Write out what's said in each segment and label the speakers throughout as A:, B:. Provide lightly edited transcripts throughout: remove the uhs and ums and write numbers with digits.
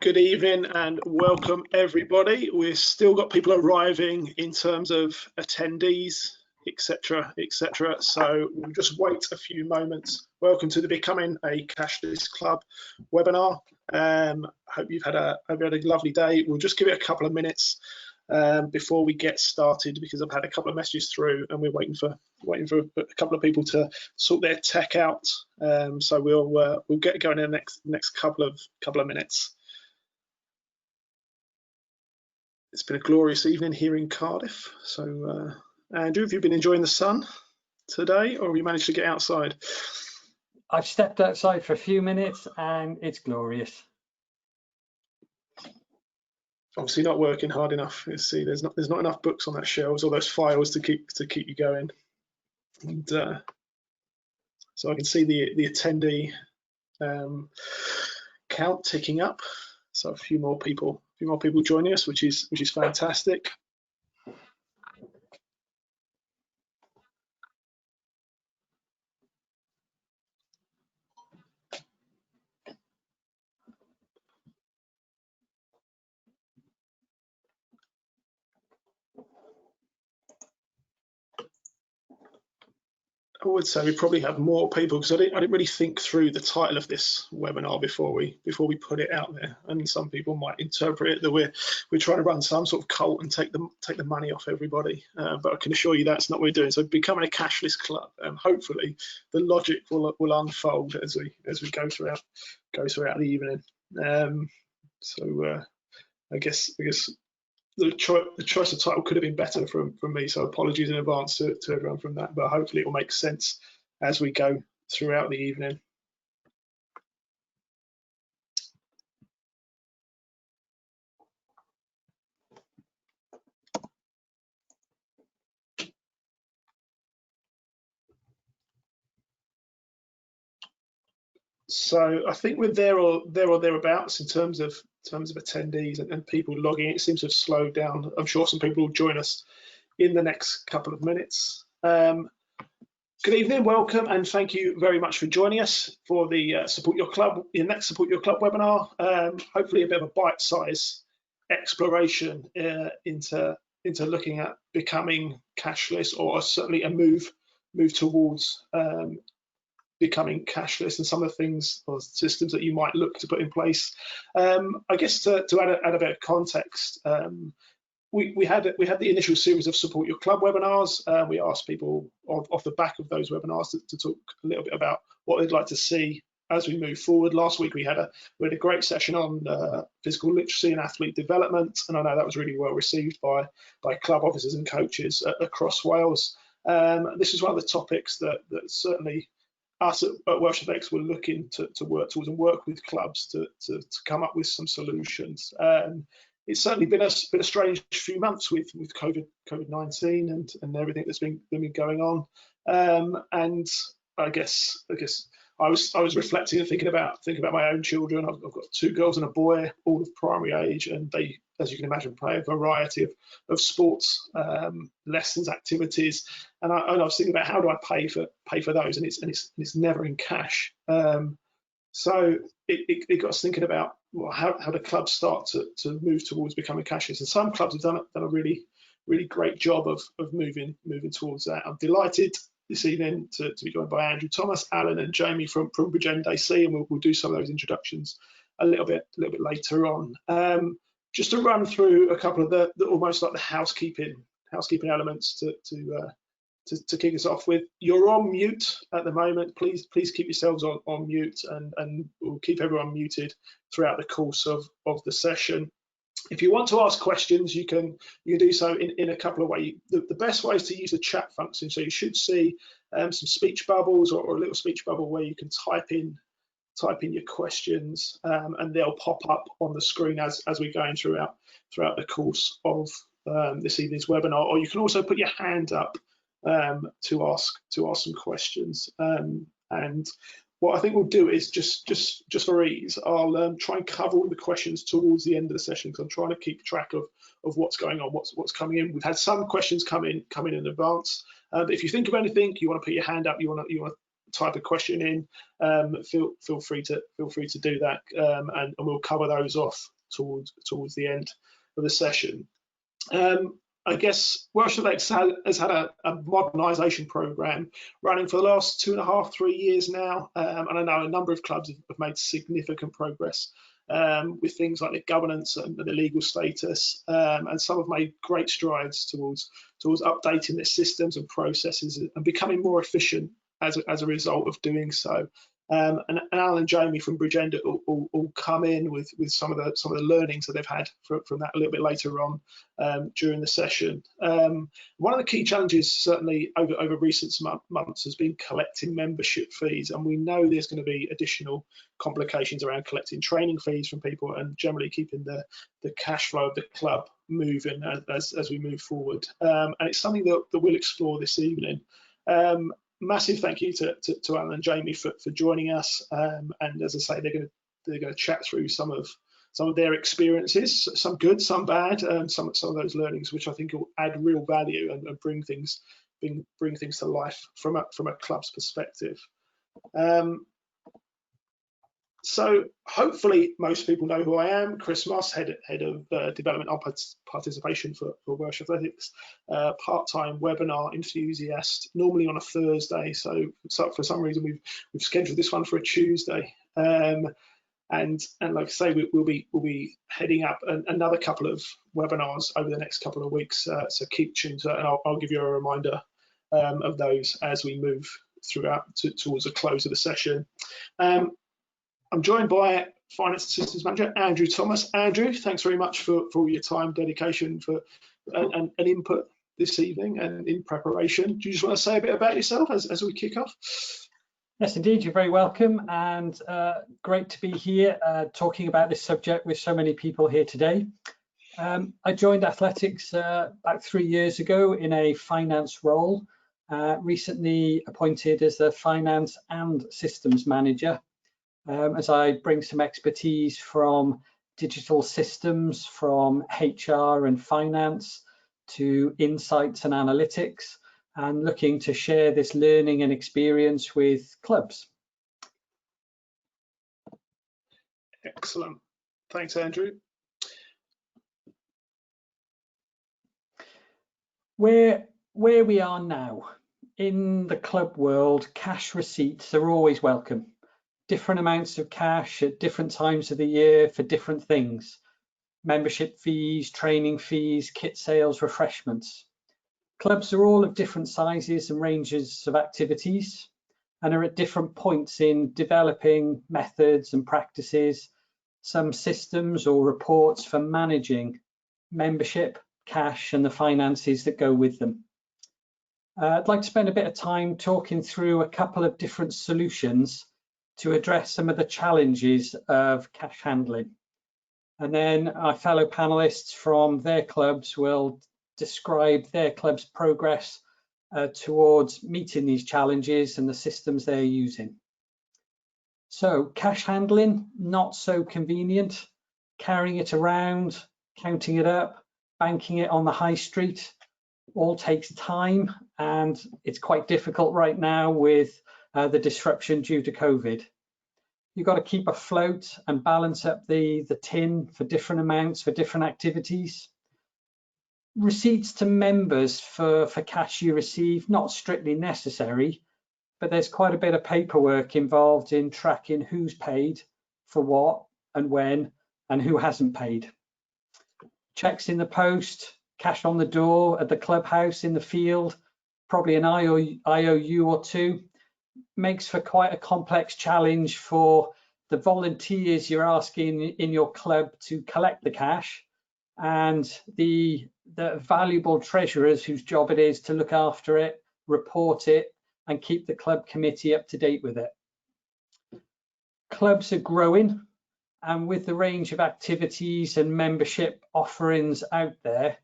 A: Good evening and welcome everybody. We've still got people arriving in terms of attendees, etc., etc. So we'll just wait a few moments. Welcome to the Becoming a Cashless Club webinar. Hope you've had a lovely day. We'll just give it a couple of minutes before we get started because I've had a couple of messages through and we're waiting for a couple of people to sort their tech out. So we'll get going in the next couple of minutes. It's been a glorious evening here in Cardiff. So, Andrew, have you been enjoying the sun today, or have you managed to get outside?
B: I've stepped outside for a few minutes, and it's glorious.
A: Obviously, not working hard enough. You see, there's not enough books on that shelves or those files to keep you going. And so I can see the attendee count ticking up. So a few more people joining us, which is fantastic. I would say we probably have more people because I didn't really think through the title of this webinar before we put it out there, and some people might interpret it that we're trying to run some sort of cult and take the money off everybody. But I can assure you that's not what we're doing. So becoming a cashless club, and hopefully the logic will unfold as we go throughout the evening. I guess the choice of title could have been better from me, so apologies in advance to everyone from that, but hopefully it will make sense as we go throughout the evening. So I think we're there or thereabouts in terms of attendees and people logging. It seems to have slowed down. I'm sure some people will join us in the next couple of minutes. Good evening, welcome, and thank you very much for joining us for the next Support Your Club webinar. Hopefully a bit of a bite-sized exploration into looking at becoming cashless, or certainly a move towards becoming cashless, and some of the things or systems that you might look to put in place. I guess to add a bit of context, we had the initial series of Support Your Club webinars. We asked people off the back of those webinars to talk a little bit about what they'd like to see as we move forward. Last week we had a great session on physical literacy and athlete development, and I know that was really well received by club officers and coaches across Wales. This is one of the topics that certainly us at Welsh FX were looking to work towards and work with clubs to come up with some solutions. It's certainly been a strange few months with COVID-19 and everything that's been going on. And I guess I was reflecting and thinking about my own children. I've got 2 girls and a boy, all of primary age, and they, as you can imagine, play a variety of sports lessons, activities. And I was thinking about how do I pay for those, and it's never in cash. So it got us thinking about, well, how do clubs start to move towards becoming cashless? And some clubs have done a really great job of moving towards that. I'm delighted this evening to be joined by Andrew Thomas, Alan, and Jamie from Bridgend AC, and we'll do some of those introductions a little bit later on. Just to run through a couple of the almost like the housekeeping elements to kick us off with. You're on mute at the moment. Please keep yourselves on mute, and we'll keep everyone muted throughout the course of the session. If you want to ask questions, you can do so in a couple of ways. The best way is to use the chat function. So you should see some speech bubbles or a little speech bubble where you can type in your questions, and they'll pop up on the screen as we're going throughout the course of this evening's webinar. Or you can also put your hand up to ask some questions. And what I think we'll do is just for ease, I'll try and cover all the questions towards the end of the session, because I'm trying to keep track of what's going on, what's coming in. We've had some questions come in advance. But if you think of anything, you want to put your hand up, you want to type a question in, feel free to do that, and we'll cover those off towards the end of the session. I guess Welsh Athletics has had a modernisation programme running for the last 2.5–3 years now, and I know a number of clubs have made significant progress with things like the governance and the legal status, and some have made great strides towards updating their systems and processes and becoming more efficient as a result of doing so. And Alan and Jamie from Bridgend will come in with some of the learnings that they've had from that a little bit later on during the session. One of the key challenges, certainly over recent months, has been collecting membership fees, and we know there's going to be additional complications around collecting training fees from people and generally keeping the cash flow of the club moving as we move forward. And it's something that we'll explore this evening. Massive thank you to Alan and Jamie for joining us, and as I say, they're going to chat through some of their experiences, some good, some bad, some of those learnings, which I think will add real value and bring things to life from a club's perspective. So hopefully most people know who I am. Chris Moss, head of development and participation for Welsh Athletics, part-time webinar enthusiast, normally on a Thursday. So for some reason we've scheduled this one for a Tuesday. And like I say, we'll be heading up another couple of webinars over the next couple of weeks. So keep tuned to that, and I'll give you a reminder of those as we move throughout towards the close of the session. I'm joined by Finance and Systems Manager Andrew Thomas. Andrew, thanks very much for all your time, dedication, and input this evening and in preparation. Do you just want to say a bit about yourself as we kick off?
B: Yes, indeed, you're very welcome, and great to be here talking about this subject with so many people here today. I joined athletics about 3 years ago in a finance role, recently appointed as the Finance and Systems Manager, as I bring some expertise from digital systems, from HR and finance to insights and analytics, and looking to share this learning and experience with clubs.
A: Excellent. Thanks, Andrew.
B: Where we are now, in the club world, cash receipts are always welcome. Different amounts of cash at different times of the year for different things. Membership fees, training fees, kit sales, refreshments. Clubs are all of different sizes and ranges of activities and are at different points in developing methods and practices, some systems or reports for managing membership, cash, and the finances that go with them. I'd like to spend a bit of time talking through a couple of different solutions to address some of the challenges of cash handling. And then our fellow panelists from their clubs will describe their club's progress towards meeting these challenges and the systems they're using. So cash handling, not so convenient. Carrying it around, counting it up, banking it on the high street, all takes time, and it's quite difficult right now with the disruption due to COVID. You've got to keep afloat and balance up the tin for different amounts for different activities. Receipts to members for cash you receive, not strictly necessary, but there's quite a bit of paperwork involved in tracking who's paid for what and when and who hasn't paid. Checks in the post, cash on the door, at the clubhouse, in the field, probably an IOU or two, makes for quite a complex challenge for the volunteers you're asking in your club to collect the cash, and the valuable treasurers whose job it is to look after it, report it, and keep the club committee up to date with it. Clubs are growing, and with the range of activities and membership offerings out there,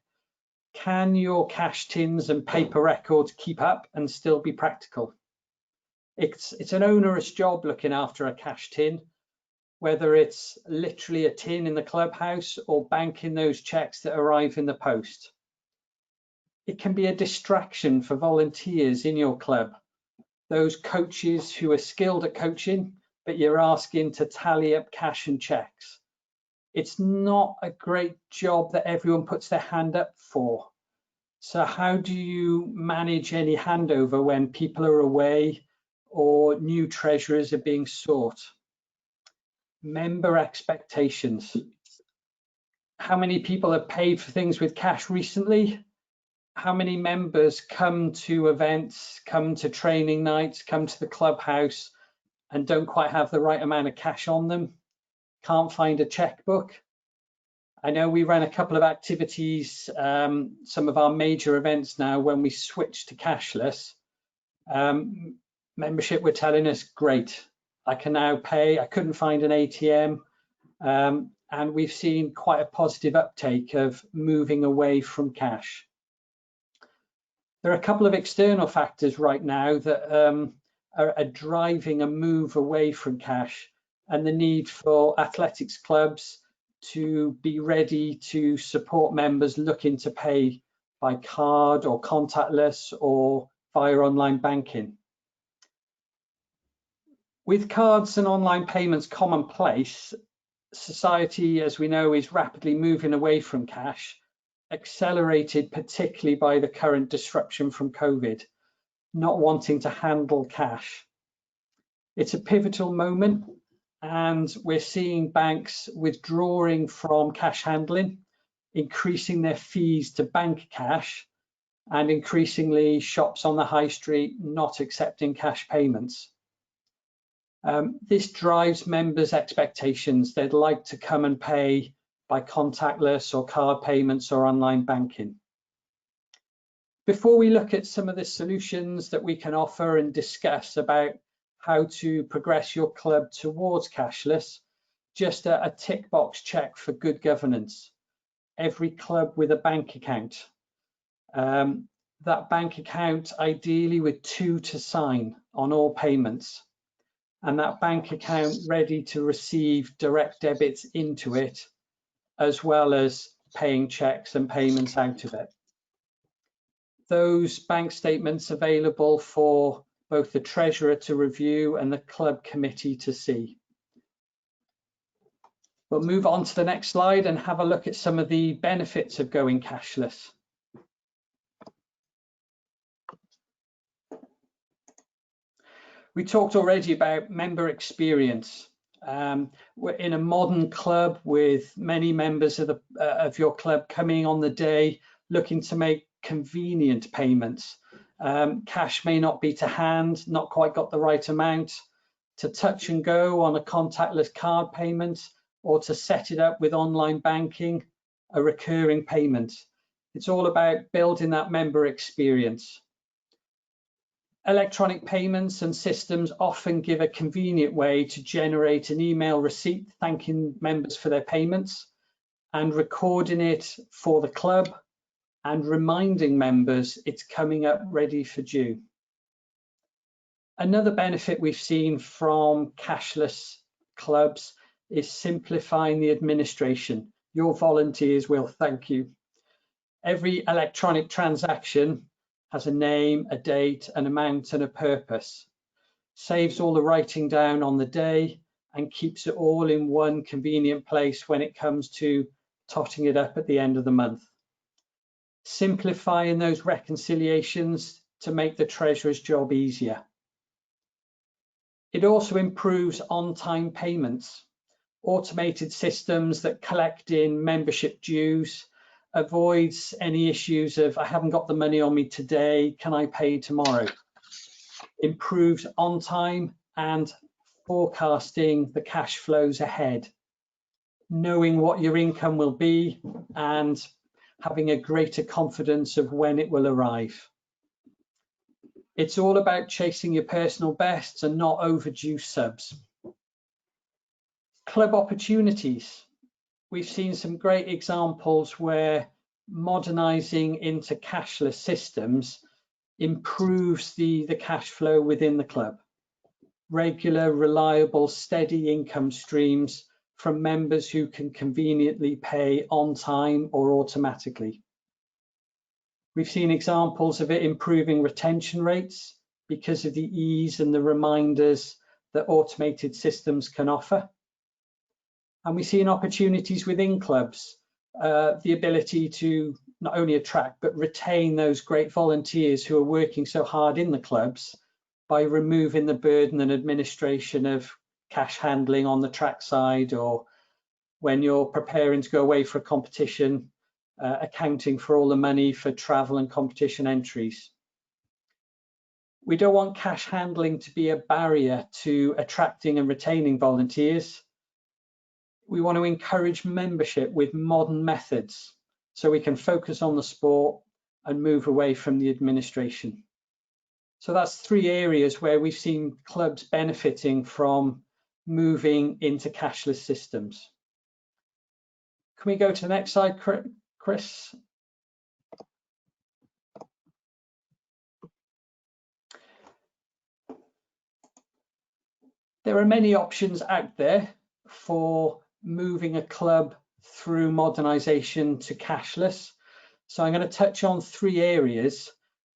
B: can your cash tins and paper records keep up and still be practical? It's an onerous job looking after a cash tin, whether it's literally a tin in the clubhouse or banking those checks that arrive in the post. It can be a distraction for volunteers in your club, those coaches who are skilled at coaching, but you're asking to tally up cash and checks. It's not a great job that everyone puts their hand up for. So how do you manage any handover when people are away or new treasurers are being sought? Member expectations. How many people have paid for things with cash recently? How many members come to events, come to training nights, come to the clubhouse and don't quite have the right amount of cash on them? Can't find a checkbook? I know we ran a couple of activities, some of our major events now, when we switched to cashless. Membership were telling us, great, I can now pay. I couldn't find an ATM. And we've seen quite a positive uptake of moving away from cash. There are a couple of external factors right now that are driving a move away from cash, and the need for athletics clubs to be ready to support members looking to pay by card or contactless or via online banking. With cards and online payments commonplace, society, as we know, is rapidly moving away from cash, accelerated particularly by the current disruption from COVID, not wanting to handle cash. It's a pivotal moment, and we're seeing banks withdrawing from cash handling, increasing their fees to bank cash, and increasingly shops on the high street not accepting cash payments. This drives members' expectations. They'd like to come and pay by contactless or card payments or online banking. Before we look at some of the solutions that we can offer and discuss about how to progress your club towards cashless, just a tick box check for good governance. Every club with a bank account. That bank account ideally with 2 to sign on all payments, and that bank account ready to receive direct debits into it, as well as paying checks and payments out of it. Those bank statements available for both the treasurer to review and the club committee to see. We'll move on to the next slide and have a look at some of the benefits of going cashless. We talked already about member experience. We're in a modern club with many members of your club coming on the day looking to make convenient payments. Cash may not be to hand, not quite got the right amount, to touch and go on a contactless card payment, or to set it up with online banking, a recurring payment. It's all about building that member experience. Electronic payments and systems often give a convenient way to generate an email receipt thanking members for their payments and recording it for the club and reminding members it's coming up ready for due. Another benefit we've seen from cashless clubs is simplifying the administration. Your volunteers will thank you. Every electronic transaction has a name, a date, an amount, and a purpose. Saves all the writing down on the day and keeps it all in one convenient place when it comes to totting it up at the end of the month. Simplifying those reconciliations to make the treasurer's job easier. It also improves on-time payments. Automated systems that collect in membership dues, avoids any issues of I haven't got the money on me today, can I pay tomorrow? Improves on time and forecasting the cash flows ahead, knowing what your income will be and having a greater confidence of when it will arrive. It's all about chasing your personal bests and not overdue subs. Club opportunities. We've seen some great examples where modernizing into cashless systems improves the cash flow within the club. Regular, reliable, steady income streams from members who can conveniently pay on time or automatically. We've seen examples of it improving retention rates because of the ease and the reminders that automated systems can offer. And we see in opportunities within clubs, the ability to not only attract but retain those great volunteers who are working so hard in the clubs by removing the burden and administration of cash handling on the track side, or when you're preparing to go away for a competition, accounting for all the money for travel and competition entries. We don't want cash handling to be a barrier to attracting and retaining volunteers. We want to encourage membership with modern methods so we can focus on the sport and move away from the administration. So that's 3 areas where we've seen clubs benefiting from moving into cashless systems. Can we go to the next slide, Chris? There are many options out there for moving a club through modernisation to cashless. So I'm going to touch on 3 areas,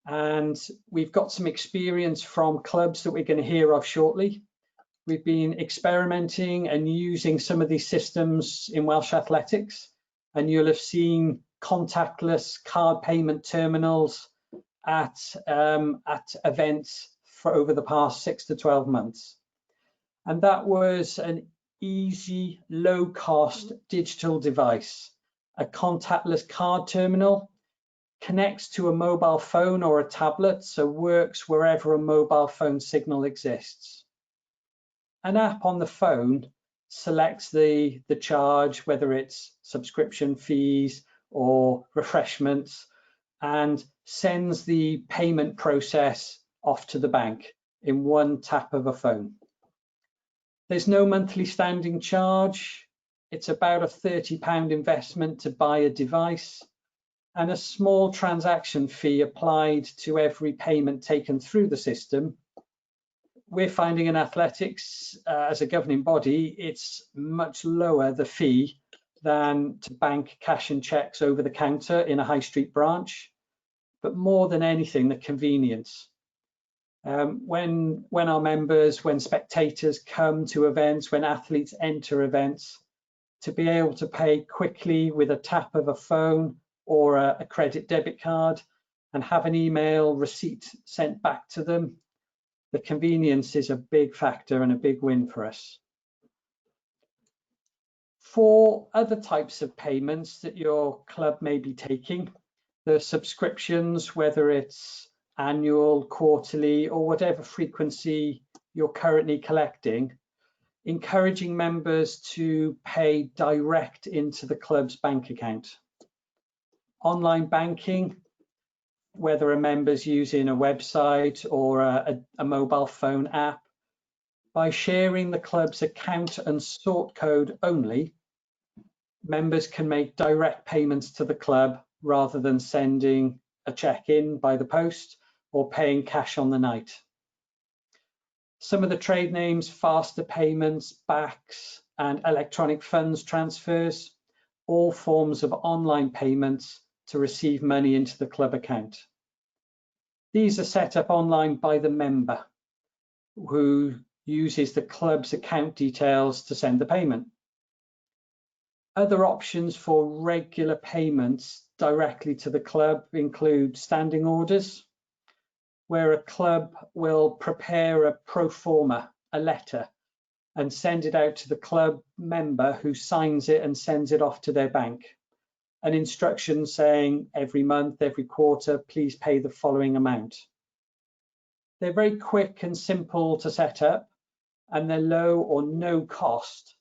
B: and we've got some experience from clubs that we're going to hear of shortly. We've been experimenting and using some of these systems in Welsh Athletics, and you'll have seen contactless card payment terminals at events for over the past 6 to 12 months. And that was an easy, low-cost digital device. A contactless card terminal connects to a mobile phone or a tablet, so works wherever a mobile phone signal exists. An app on the phone selects the charge, whether it's subscription fees or refreshments, and sends the payment process off to the bank in one tap of a phone. There's no monthly standing charge. It's about a £30 investment to buy a device, and a small transaction fee applied to every payment taken through the system. We're finding in athletics, as a governing body, it's much lower, the fee, than to bank cash and checks over the counter in a high street branch, but more than anything, the convenience. When our members, when spectators come to events, when athletes enter events, to be able to pay quickly with a tap of a phone or a credit debit card and have an email receipt sent back to them, the convenience is a big factor and a big win for us. For other types of payments that your club may be taking, the subscriptions, whether it's annual, quarterly, or whatever frequency you're currently collecting, encouraging members to pay direct into the club's bank account. Online banking, whether a member's using a website or a mobile phone app, by sharing the club's account and sort code only, members can make direct payments to the club rather than sending a check in by the post or paying cash on the night. Some of the trade names, faster payments, backs, and electronic funds transfers, all forms of online payments to receive money into the club account. These are set up online by the member, who uses the club's account details to send the payment. Other options for regular payments directly to the club include standing orders, where a club will prepare a pro forma, a letter, and send it out to the club member, who signs it and sends it off to their bank. An instruction saying every month, every quarter, please pay the following amount. They're very quick and simple to set up, and they're low or no cost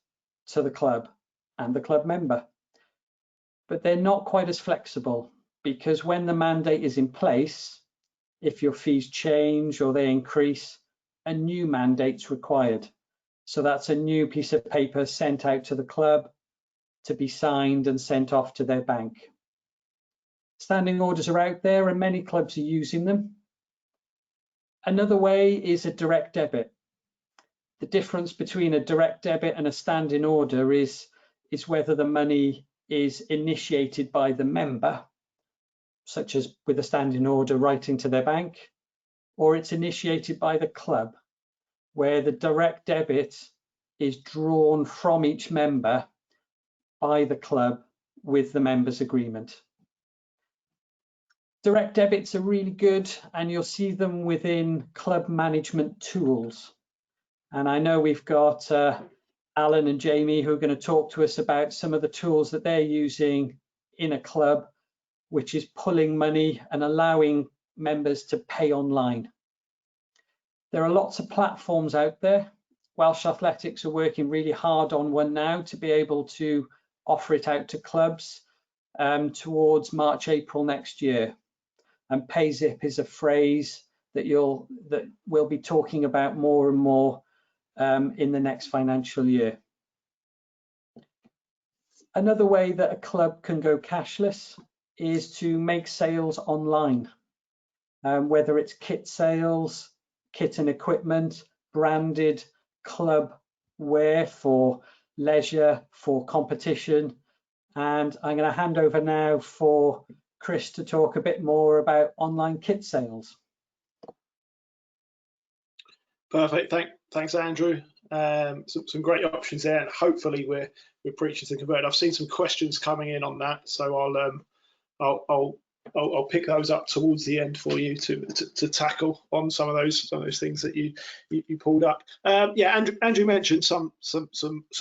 B: to the club and the club member. But they're not quite as flexible, because when the mandate is in place, if your fees change or they increase, a new mandate's required. So that's a new piece of paper sent out to the club to be signed and sent off to their bank. Standing orders are out there and many clubs are using them. Another way is a direct debit. The difference between a direct debit and a standing order is whether the money is initiated by the member, such as with a standing order writing to their bank, or it's initiated by the club, where the direct debit is drawn from each member by the club with the members agreement. Direct debits are really good, and you'll see them within club management tools. And I know we've got Alan and Jamie who are going to talk to us about some of the tools that they're using in a club, which is pulling money and allowing members to pay online. There are lots of platforms out there. Welsh Athletics are working really hard on one now to be able to offer it out to clubs towards March, April next year. And PayZip is a phrase that we'll be talking about more and more in the next financial year. Another way that a club can go cashless is to make sales online, whether it's kit sales, kit and equipment, branded club wear for leisure, for competition. And I'm going to hand over now for Chris to talk a bit more about online kit sales.
A: Perfect. Thanks, Andrew. Some great options there, and hopefully we're preaching to convert. I've seen some questions coming in on that, so I'll pick those up towards the end for you to tackle on some of those things that you pulled up. Yeah, Andrew mentioned some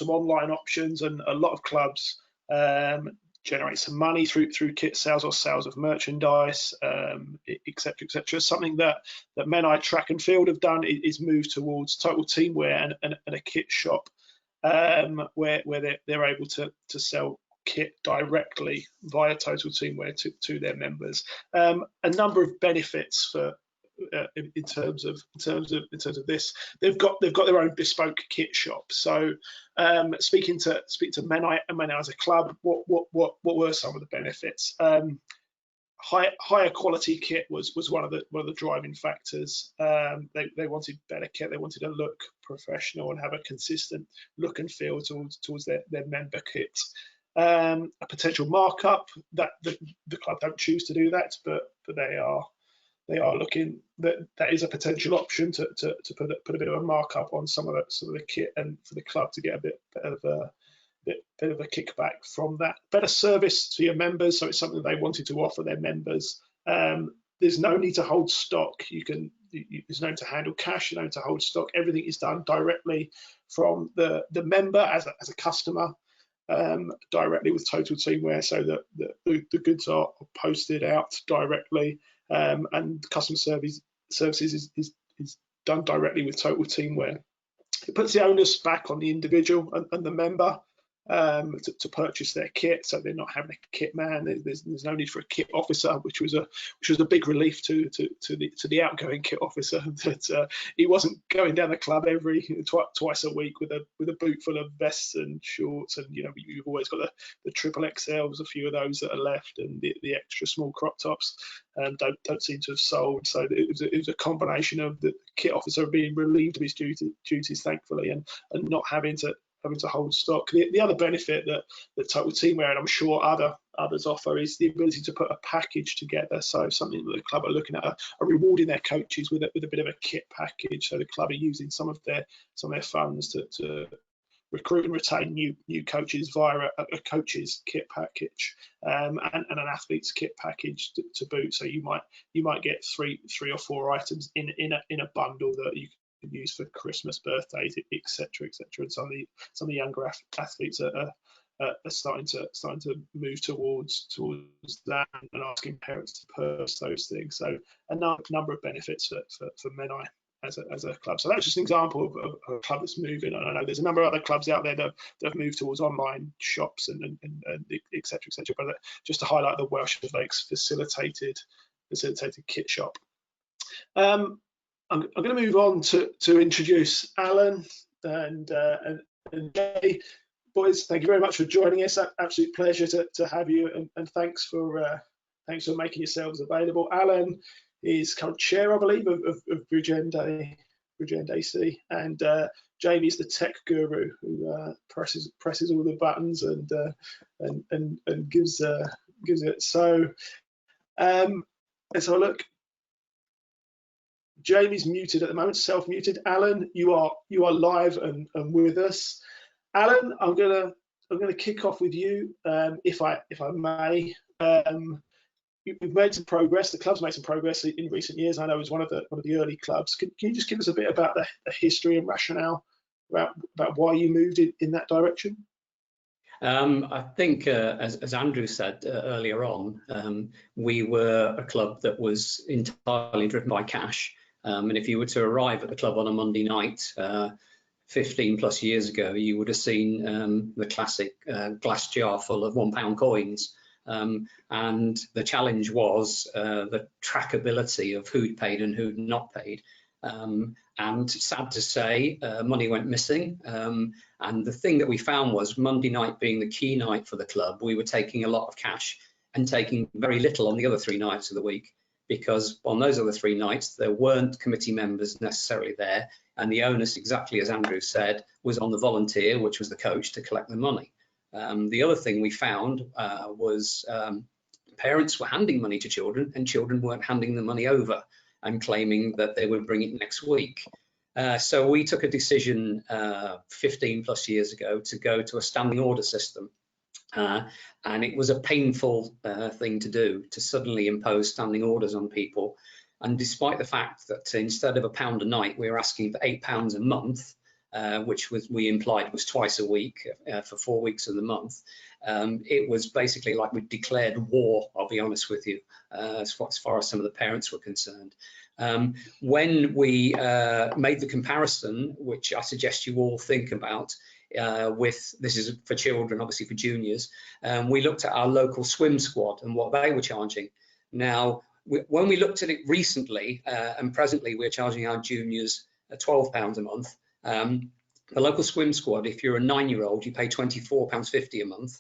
A: online options, and a lot of clubs generate some money through kit sales or sales of merchandise, etc. Something that Menai Track and Field have done is move towards total teamwear and a kit shop, where they're able to sell kit directly via Total Teamwear to their members. A number of benefits for in terms of this. They've got their own bespoke kit shop. So speaking to Menai as a club, what were some of the benefits? Higher quality kit was one of the driving factors. They wanted better kit. They wanted to look professional and have a consistent look and feel towards their member kit. A potential markup, that the club don't choose to do that, but they are looking, that is a potential option to put a bit of a markup on some of the kit, and for the club to get a bit of a kickback from that. Better service to your members, so it's something they wanted to offer their members. There's no need to hold stock. There's no need to handle cash, no need to hold stock. Everything is done directly from the member as a customer, directly with Total Teamwear, so that the goods are posted out directly, and customer services is done directly with Total Teamwear. It puts the onus back on the individual and the member to purchase their kit, so they're not having a kit man. There's no need for a kit officer, which was a big relief to the outgoing kit officer, that he wasn't going down the club twice a week with a boot full of vests and shorts, and you've always got the triple XLs, a few of those that are left, and the extra small crop tops don't seem to have sold. So it was a combination of the kit officer being relieved of his duties, thankfully, and not having to hold stock. The other benefit that Total Teamwear, and I'm sure others offer, is the ability to put a package together. So something that the club are looking at are rewarding their coaches with a bit of a kit package. So the club are using some of their funds to recruit and retain new coaches via a coach's kit package, and an athlete's kit package to boot. So you might get three or four items in a bundle that you use for Christmas, birthdays, etc. And some of the younger athletes are starting to move towards that, and asking parents to purchase those things. So a number of benefits for Menai as a club. So that's just an example of a club that's moving. And I know there's a number of other clubs out there that have moved towards online shops and etc. But just to highlight the Welsh Athletics facilitated kit shop. I'm going to move on to introduce Alan and Jay. Boys, thank you very much for joining us. Absolute pleasure to have you, and thanks for making yourselves available. Alan is current chair, I believe, of Bridgend AC, and Jamie's the tech guru who presses all the buttons and gives it. So let's have a look. Jamie's muted at the moment, self-muted. Alan, you are live and with us. Alan, I'm going to I'm going to kick off with you, if I may. We've made some progress. The club's made some progress in recent years. I know it was one of the early clubs. Can you just give us a bit about the history and rationale about why you moved in that direction?
C: I think, as Andrew said earlier on, we were a club that was entirely driven by cash. And if you were to arrive at the club on a Monday night, 15 plus years ago, you would have seen the classic glass jar full of £1 coins. And the challenge was the trackability of who'd paid and who'd not paid. And sad to say, money went missing. And the thing that we found was Monday night being the key night for the club, we were taking a lot of cash and taking very little on the other 3 nights of the week, because on those other 3 nights, there weren't committee members necessarily there. And the onus, exactly as Andrew said, was on the volunteer, which was the coach, to collect the money. The other thing we found was parents were handing money to children and children weren't handing the money over and claiming that they would bring it next week. So we took a decision 15 plus years ago to go to a standing order system. And it was a painful thing to do, to suddenly impose standing orders on people. And despite the fact that instead of £1 a night, we were asking for £8 a month, which we implied was twice a week for 4 weeks of the month. It was basically like we declared war, I'll be honest with you, as far as some of the parents were concerned. When we made the comparison, which I suggest you all think about, this is for children, obviously for juniors, we looked at our local swim squad and what they were charging. Now, when we looked at it recently, and presently we're charging our juniors £12 a month. The local swim squad, if you're a 9-year-old, you pay £24.50 a month.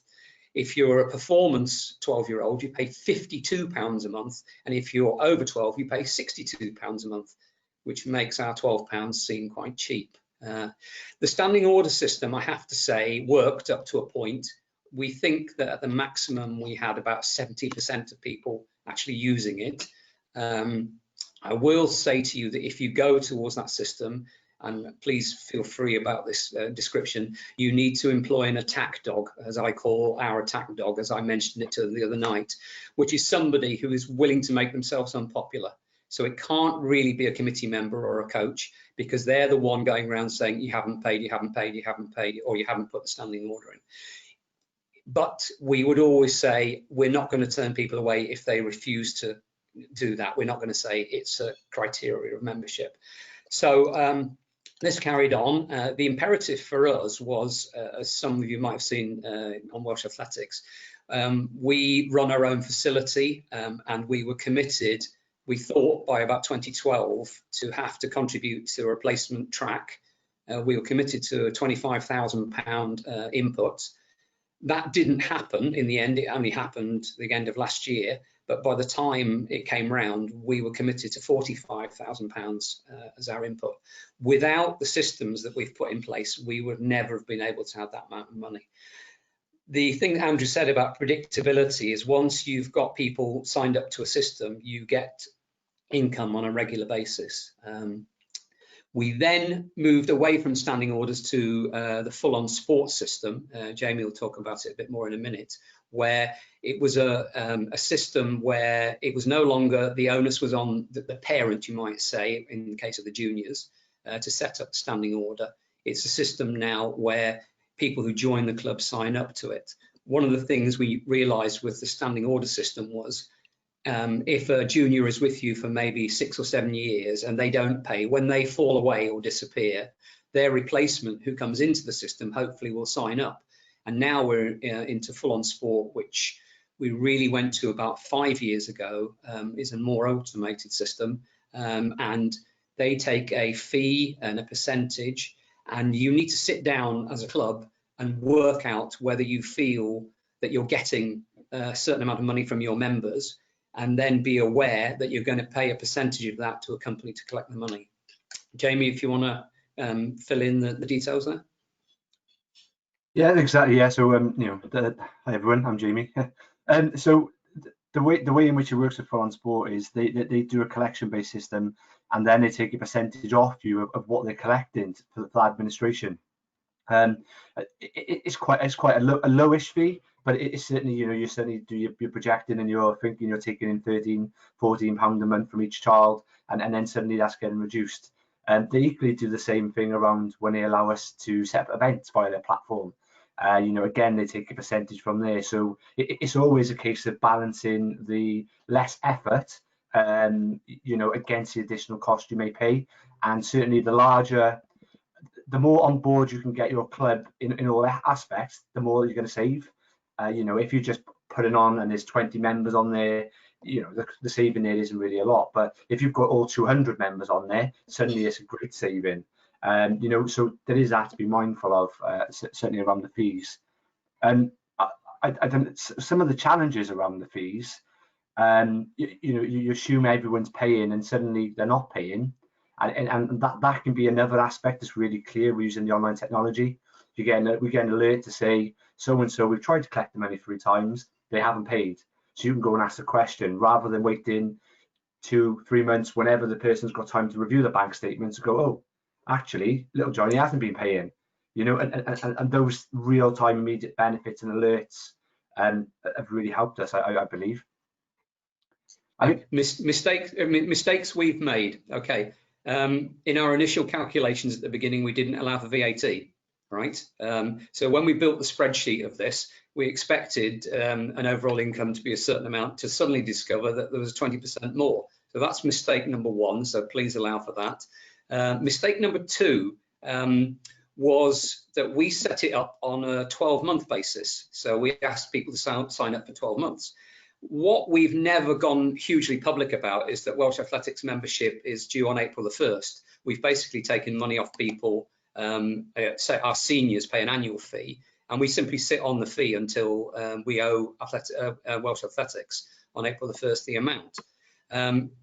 C: If you're a performance 12-year-old, you pay £52 a month. And if you're over 12, you pay £62 a month, which makes our £12 seem quite cheap. The standing order system, I have to say, worked up to a point. We think that at the maximum, we had about 70% of people actually using it. I will say to you that if you go towards that system, and please feel free about this description, you need to employ an attack dog, as I call our attack dog, as I mentioned it to the other night, which is somebody who is willing to make themselves unpopular. So it can't really be a committee member or a coach, because they're the one going around saying, you haven't paid, you haven't paid, you haven't paid, or you haven't put the standing order in. But we would always say, we're not going to turn people away if they refuse to do that. We're not going to say it's a criteria of membership. So this carried on. The imperative for us was, as some of you might have seen on Welsh Athletics, we run our own facility, and we were committed, we thought by about 2012, to have to contribute to a replacement track. We were committed to a £25,000 input. That didn't happen in the end. It only happened at the end of last year. But by the time it came round, we were committed to £45,000 as our input. Without the systems that we've put in place, we would never have been able to have that amount of money. The thing that Andrew said about predictability is, once you've got people signed up to a system, you get income on a regular basis. We then moved away from standing orders to the full-on sports system. Jamie will talk about it a bit more in a minute, where it was a system where it was no longer, the onus was on the parent, you might say, in the case of the juniors, to set up the standing order. It's a system now where people who join the club sign up to it. One of the things we realized with the standing order system was, if a junior is with you for maybe 6 or 7 years and they don't pay, when they fall away or disappear, their replacement who comes into the system hopefully will sign up. And now we're into full-on sport, which we really went to about 5 years ago, is a more automated system. And they take a fee and a percentage, and you need to sit down as a club and work out whether you feel that you're getting a certain amount of money from your members, and then be aware that you're going to pay a percentage of that to a company to collect the money. Jamie, if you want to fill in the details there.
D: Yeah, exactly. Yeah. So hi everyone, I'm Jamie. So the way in which it works with full-on sport is they do a collection-based system, and then they take a percentage off you of what they're collecting for administration. It's quite a lowish fee, but it's certainly, you certainly do you're projecting and you're thinking you're taking in 13-14 pound a month from each child, and then suddenly that's getting reduced. They equally do the same thing around when they allow us to set up events via their platform. Again, they take a percentage from there. So it's always a case of balancing the less effort, against the additional cost you may pay. And certainly the more on board you can get your club in all aspects, the more you're going to save. If you just put it on and there's 20 members on there, the saving there isn't really a lot. But if you've got all 200 members on there, suddenly it's a great saving. So there is that to be mindful of, certainly around the fees. And I don't, some of the challenges around the fees, you assume everyone's paying and suddenly they're not paying. And that can be another aspect that's really clear using the online technology. We get an alert to say, so-and-so, we've tried to collect the money 3 times, they haven't paid. So you can go and ask the question rather than waiting 2-3 months whenever the person's got time to review the bank statements and go, oh, actually, little Johnny hasn't been paying. And those real-time immediate benefits and alerts have really helped us, I believe.
C: Mistakes we've made. Okay. In our initial calculations at the beginning, we didn't allow for VAT, right? So when we built the spreadsheet of this, we expected an overall income to be a certain amount, to suddenly discover that there was 20% more. So that's mistake number 1. So please allow for that. Mistake number 2 was that we set it up on a 12-month basis. So we asked people to sign up for 12 months. What we've never gone hugely public about is that Welsh Athletics membership is due on April the 1st. We've basically taken money off people, say our seniors pay an annual fee, and we simply sit on the fee until we owe Welsh Athletics on April the 1st the amount.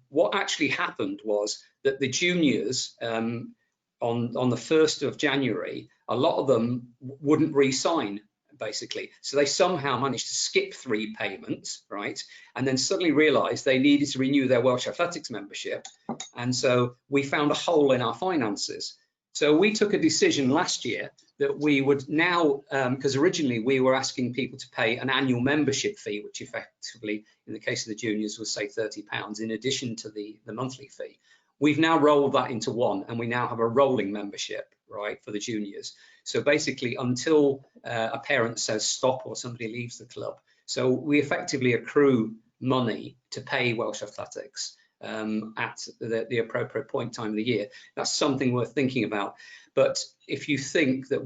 C: What actually happened was that the juniors on the 1st of January, a lot of them wouldn't re-sign, basically. So they somehow managed to skip 3 payments, right? And then suddenly realized they needed to renew their Welsh Athletics membership. And so we found a hole in our finances. So we took a decision last year that we would now, because originally we were asking people to pay an annual membership fee, which effectively, in the case of the juniors, was say £30 in addition to the monthly fee. We've now rolled that into one, and we now have a rolling membership, right, for the juniors. So basically, until a parent says stop or somebody leaves the club, so we effectively accrue money to pay Welsh Athletics at the appropriate point in time of the year. That's something worth thinking about. But if you think that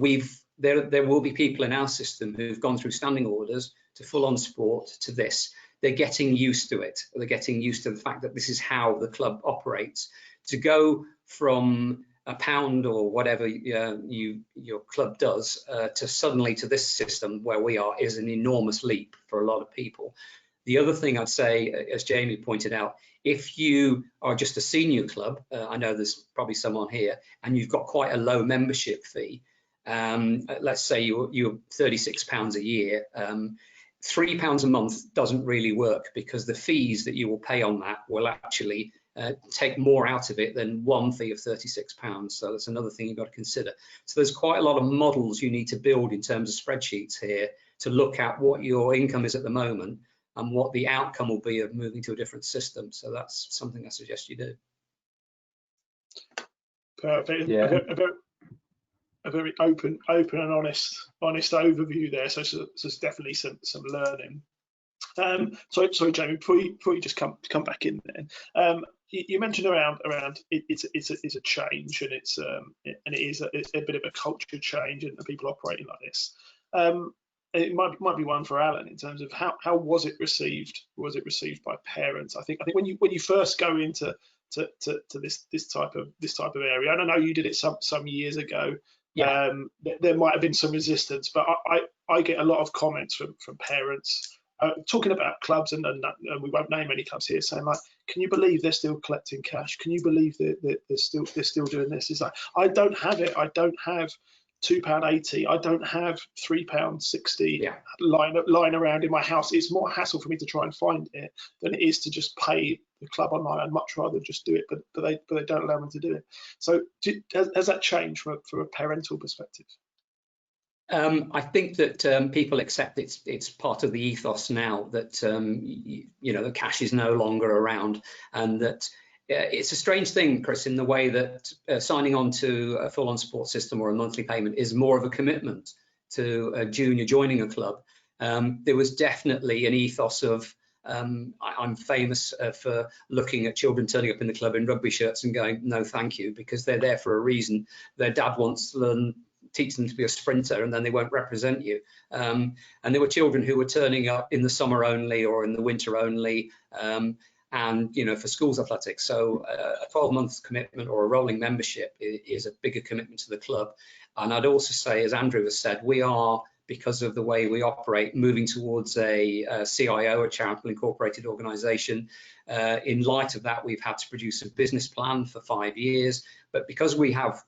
C: there will be people in our system who've gone through standing orders to full-on sport to this, they're getting used to it. They're getting used to the fact that this is how the club operates. To go from £1 or whatever your club does to suddenly to this system where we are is an enormous leap for a lot of people. The other thing I'd say, as Jamie pointed out, if you are just a senior club, I know there's probably someone here, and you've got quite a low membership fee, let's say you're £36 a year, £3 a month doesn't really work, because the fees that you will pay on that will actually take more out of it than one fee of £36. So that's another thing you've got to consider. So there's quite a lot of models you need to build in terms of spreadsheets here to look at what your income is at the moment and what the outcome will be of moving to a different system. So that's something I suggest you do.
A: Perfect.
C: Yeah.
A: A very open and honest overview there. So there's definitely some learning. Sorry, Jamie, before you just come back in then. You mentioned around it's a change, and it is a bit of a culture change, and people operating like this. It might be one for Alan in terms of how was it received? Was it received by parents? I think when you first go into this type of area, and I know you did it some years ago.
C: Yeah.
A: There might have been some resistance, but I get a lot of comments from parents talking about clubs, and we won't name any clubs here, saying like, "Can you believe they're still collecting cash? Can you believe that they're still doing this?" It's like, I don't have it. I don't have £2.80. I don't have £3.60 lying around in my house. It's more hassle for me to try and find it than it is to just pay the club online. I'd much rather just do it, but they don't allow me to do it. So has that changed from a parental perspective?
C: I think that people accept it's part of the ethos now that you know, the cash is no longer around, and that it's a strange thing, Chris, in the way that signing on to a full-on support system or a monthly payment is more of a commitment to a junior joining a club. There was definitely an ethos of I'm famous for looking at children turning up in the club in rugby shirts and going, no, thank you, because they're there for a reason. Their dad wants to teach them to be a sprinter, and then they won't represent you. And there were children who were turning up in the summer only or in the winter only, and, you know, for schools athletics. So a 12-month commitment or a rolling membership is a bigger commitment to the club. And I'd also say, as Andrew has said, we are, because of the way we operate, moving towards a CIO, a charitable incorporated organisation. In light of that, we've had to produce a business plan for 5 years. But because we have,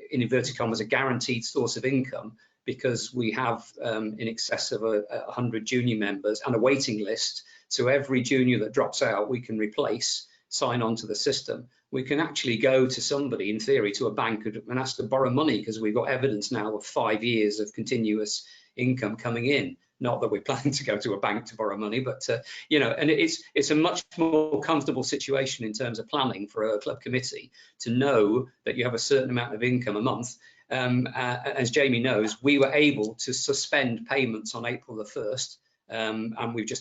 C: in inverted commas, a guaranteed source of income, because we have in excess of 100 junior members and a waiting list, so every junior that drops out, we can replace, sign on to the system. We can actually go to somebody, in theory, to a bank and ask to borrow money, because we've got evidence now of 5 years of continuous income coming in. Not that we're planning to go to a bank to borrow money, but you know, and it's a much more comfortable situation in terms of planning for a club committee to know that you have a certain amount of income a month. As Jamie knows, we were able to suspend payments on April the 1st, and we've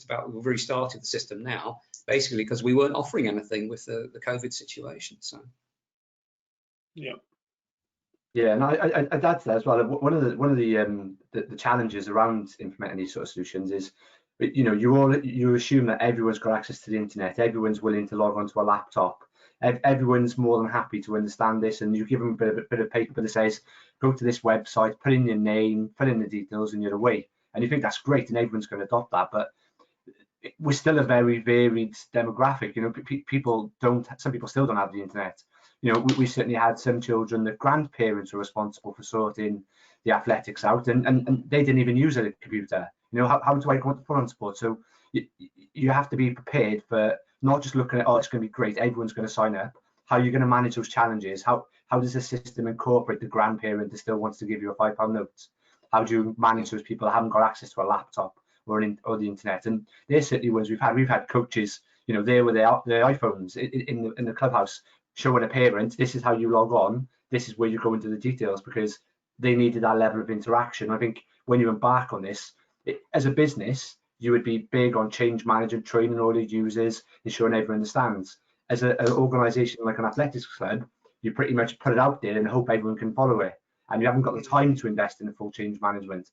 C: restarted the system now, basically because we weren't offering anything with the COVID situation. So
A: yeah.
D: Yeah, and I'd add to that as well. One of the challenges around implementing these sort of solutions is, you know, you assume that everyone's got access to the internet, everyone's willing to log onto a laptop, everyone's more than happy to understand this, and you give them a bit of paper that says, go to this website, put in your name, fill in the details, and you're away. And you think that's great, and everyone's going to adopt that, but we're still a very varied demographic. You know, some people still don't have the internet. You know, we certainly had some children that grandparents were responsible for sorting the athletics out, and they didn't even use a computer. You know, how do I go to full-on sport? So you have to be prepared for not just looking at, oh, it's going to be great, everyone's going to sign up. How are you going to manage those challenges? How does the system incorporate the grandparent that still wants to give you a £5 note? How do you manage those people that haven't got access to a laptop or the internet? And they're certainly ones we've had coaches, you know, there with their iPhones in the clubhouse, showing a parent, this is how you log on, this is where you go into the details, because they needed that level of interaction. I think when you embark on this, as a business, you would be big on change management, training all your users, ensuring everyone understands. As an organisation like an athletics club, you pretty much put it out there and hope everyone can follow it. And you haven't got the time to invest in the full change management.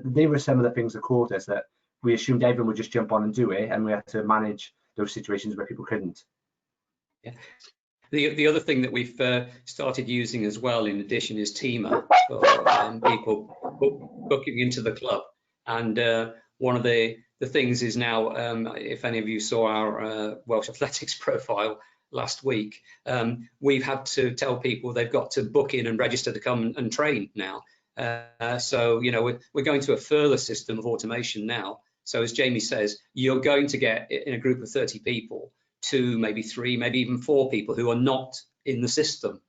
D: They were some of the things that caught us, that we assumed everyone would just jump on and do it, and we had to manage those situations where people couldn't.
C: Yeah. The other thing that we've started using as well, in addition, is Teamer for people booking into the club. And one of the things is now, if any of you saw our Welsh Athletics profile last week, we've had to tell people they've got to book in and register to come and train now. So, you know, we're going to a further system of automation now. So as Jamie says, you're going to get, in a group of 30 people, 2, maybe 3, maybe even 4 people who are not in the system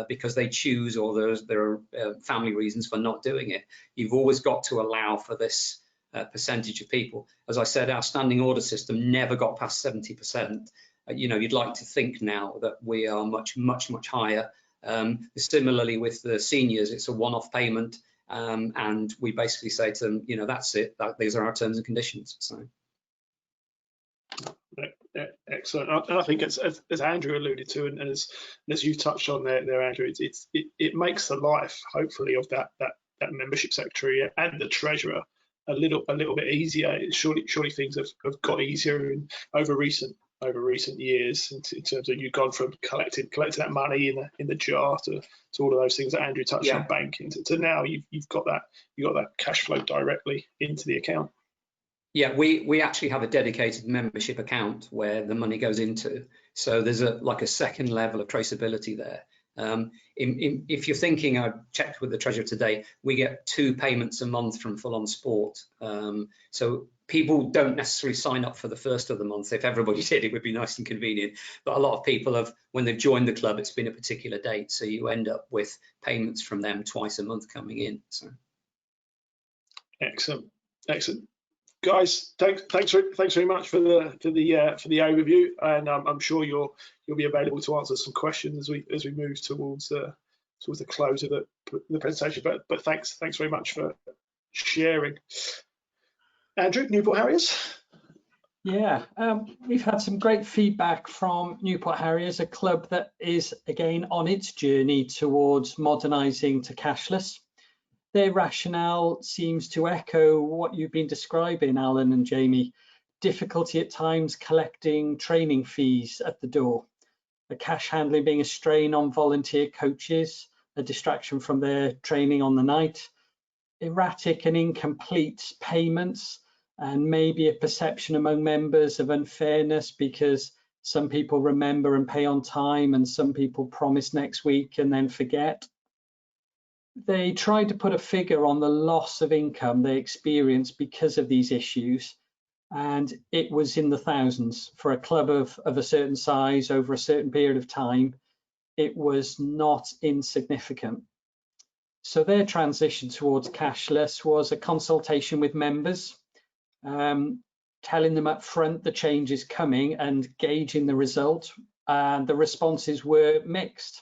C: because they choose, or there are family reasons for not doing it. You've always got to allow for this percentage of people. As I said, our standing order system never got past 70%. You know, you'd like to think now that we are much higher. Similarly with the seniors, it's a one-off payment, and we basically say to them, you know, that's it, these are our terms and conditions. So
A: excellent. And I think as Andrew alluded to, and as you touched on there, Andrew, it makes the life, hopefully, of that membership secretary and the treasurer a little bit easier. Surely things have got easier over recent years in terms of you've gone from collecting that money in the jar to all of those things that Andrew touched on, banking, to now you've got that cash flow directly into the account.
C: Yeah, we actually have a dedicated membership account where the money goes into. So there's like a second level of traceability there. If you're thinking, I checked with the treasurer today, we get 2 payments a month from Full On Sport. So people don't necessarily sign up for the first of the month. If everybody did, it would be nice and convenient. But a lot of people have, when they've joined the club, it's been a particular date. So you end up with payments from them twice a month coming in. So.
A: Excellent, excellent. Guys, thanks very much for the overview, and I'm sure you'll be available to answer some questions as we move towards the close of the presentation. But thanks very much for sharing. Andrew, Newport Harriers.
B: Yeah, we've had some great feedback from Newport Harriers, a club that is again on its journey towards modernising to cashless. Their rationale seems to echo what you've been describing, Alan and Jamie. Difficulty at times collecting training fees at the door, the cash handling being a strain on volunteer coaches, a distraction from their training on the night, erratic and incomplete payments, and maybe a perception among members of unfairness because some people remember and pay on time and some people promise next week and then forget. They tried to put a figure on the loss of income they experienced because of these issues, and it was in the thousands. For a club of a certain size over a certain period of time, it was not insignificant. So their transition towards cashless was a consultation with members, telling them up front the change is coming and gauging the result, and the responses were mixed.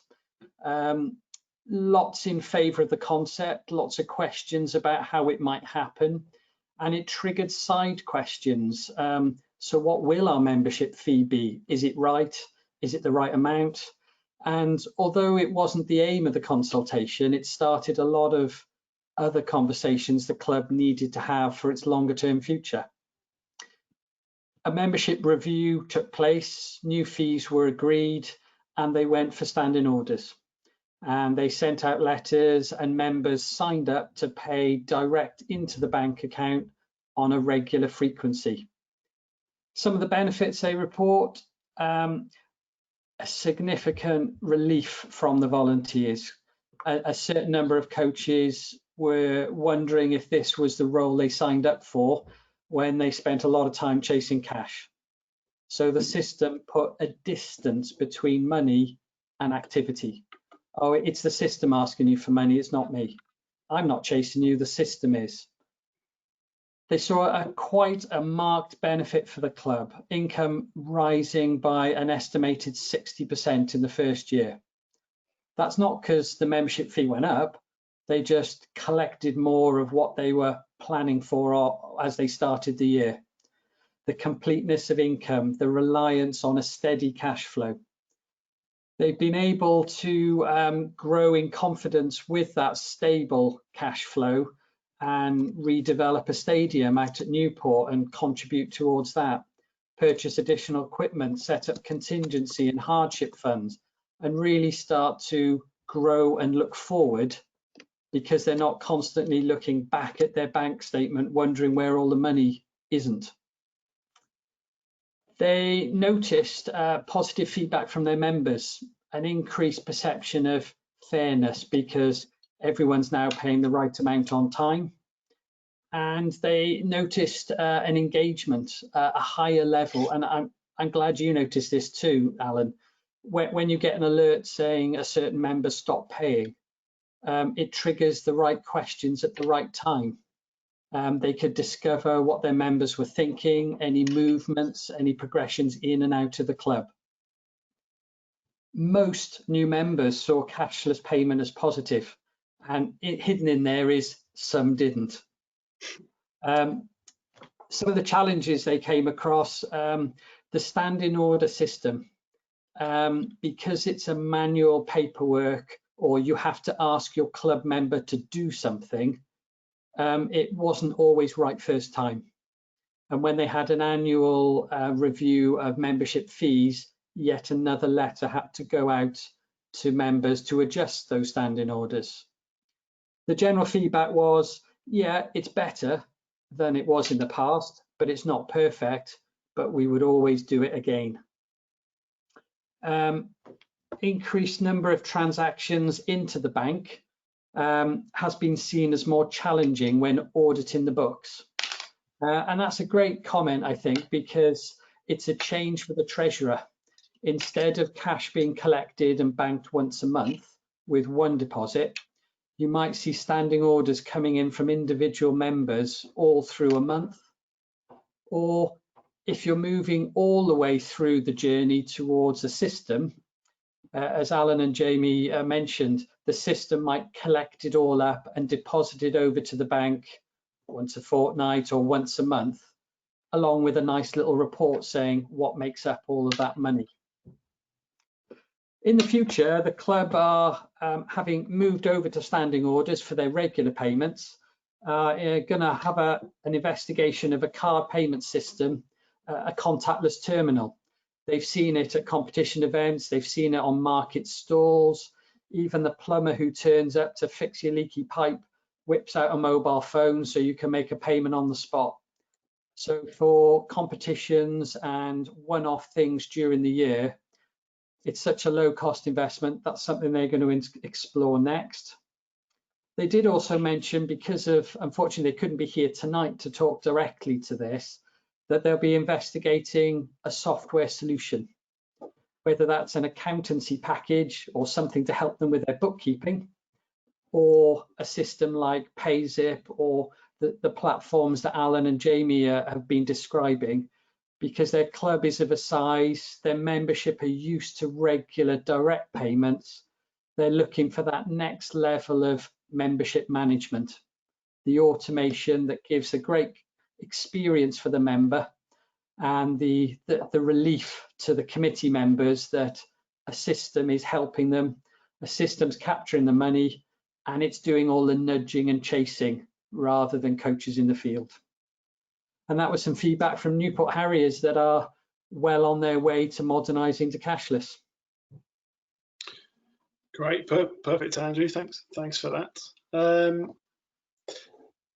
B: Lots in favour of the concept, lots of questions about how it might happen, and it triggered side questions. So what will our membership fee be? Is it right? Is it the right amount? And although it wasn't the aim of the consultation, it started a lot of other conversations the club needed to have for its longer term future. A membership review took place, new fees were agreed, and they went for standing orders. And they sent out letters and members signed up to pay direct into the bank account on a regular frequency. Some of the benefits they report, a significant relief from the volunteers. A certain number of coaches were wondering if this was the role they signed up for when they spent a lot of time chasing cash. So the system put a distance between money and activity. Oh, it's the system asking you for money, it's not me. I'm not chasing you, the system is. They saw quite a marked benefit for the club, income rising by an estimated 60% in the first year. That's not because the membership fee went up, they just collected more of what they were planning for as they started the year. The completeness of income, the reliance on a steady cash flow. They've been able to grow in confidence with that stable cash flow and redevelop a stadium out at Newport and contribute towards that, purchase additional equipment, set up contingency and hardship funds, and really start to grow and look forward because they're not constantly looking back at their bank statement, wondering where all the money isn't. They noticed positive feedback from their members, an increased perception of fairness because everyone's now paying the right amount on time. And they noticed an engagement, a higher level. And I'm glad you noticed this too, Alan. When you get an alert saying a certain member stopped paying, it triggers the right questions at the right time. They could discover what their members were thinking, any movements, any progressions in and out of the club. Most new members saw cashless payment as positive, and hidden in there is some didn't. Some of the challenges they came across, the standing order system, because it's a manual paperwork or you have to ask your club member to do something, it wasn't always right first time. And when they had an annual review of membership fees, yet another letter had to go out to members to adjust those standing orders. The general feedback was, yeah, it's better than it was in the past, but it's not perfect, but we would always do it again. Increased number of transactions into the bank has been seen as more challenging when auditing the books. And that's a great comment, I think, because it's a change for the treasurer. Instead of cash being collected and banked once a month with one deposit, You might see standing orders coming in from individual members all through a month. Or if you're moving all the way through the journey towards a system, as Alan and Jamie mentioned, the system might collect it all up and deposit it over to the bank once a fortnight or once a month, along with a nice little report saying what makes up all of that money. In the future, the club are, having moved over to standing orders for their regular payments, are going to have an investigation of a card payment system, a contactless terminal. They've seen it at competition events, they've seen it on market stalls, even the plumber who turns up to fix your leaky pipe whips out a mobile phone so you can make a payment on the spot. So for competitions and one-off things during the year, it's such a low-cost investment. That's something they're going to explore next. They did also mention, because of, unfortunately, they couldn't be here tonight to talk directly to this, that they'll be investigating a software solution, whether that's an accountancy package or something to help them with their bookkeeping, or a system like PayZip or the platforms that Alan and Jamie have been describing, because their club is of a size, their membership are used to regular direct payments. They're looking for that next level of membership management, the automation that gives a great experience for the member, and the relief to the committee members that a system is helping them, a system's capturing the money, and it's doing all the nudging and chasing rather than coaches in the field. And that was some feedback from Newport Harriers that are well on their way to modernising to cashless.
A: Great, perfect, Andrew. Thanks for that.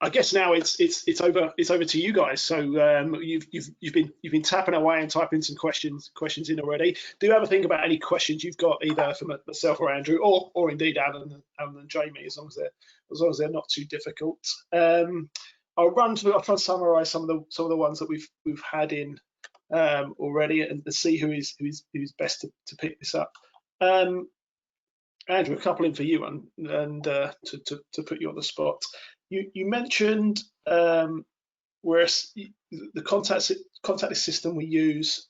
A: I guess now it's over to you guys. So you've been tapping away and typing some questions in already. Do have a think about any questions you've got, either from myself or Andrew, or indeed Alan and Jamie, as long as they're not too difficult. I'll try and summarise some of the ones that we've had in already, and see who's best to pick this up. Andrew, a couple in for you, and to put you on the spot. You mentioned where the contactless system we use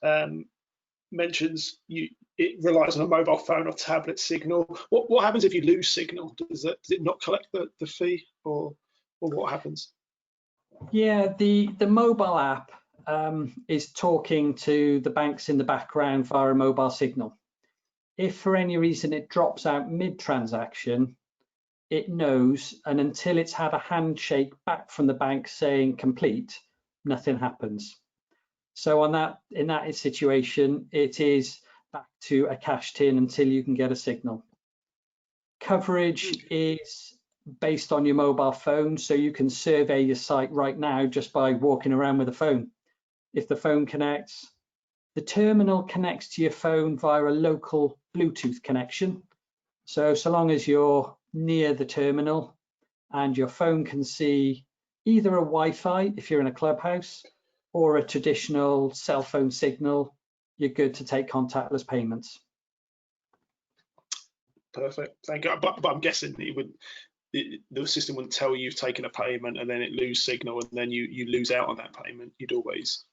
A: mentions it relies on a mobile phone or tablet signal. What happens if you lose signal? Does it not collect the fee, or what happens?
B: Yeah, the mobile app is talking to the banks in the background via a mobile signal. If for any reason it drops out mid-transaction, it knows, and until it's had a handshake back from the bank saying complete, nothing happens. So in that situation, it is back to a cash tin until you can get a signal. Coverage is based on your mobile phone, so you can survey your site right now just by walking around with a phone. If the phone connects, the terminal connects to your phone via a local Bluetooth connection. So long as you're near the terminal and your phone can see either a Wi-Fi if you're in a clubhouse or a traditional cell phone signal, you're good to take contactless payments.
A: Perfect, thank you. But I'm guessing the system wouldn't tell you've taken a payment and then it lose signal and then you lose out on that payment. You'd always...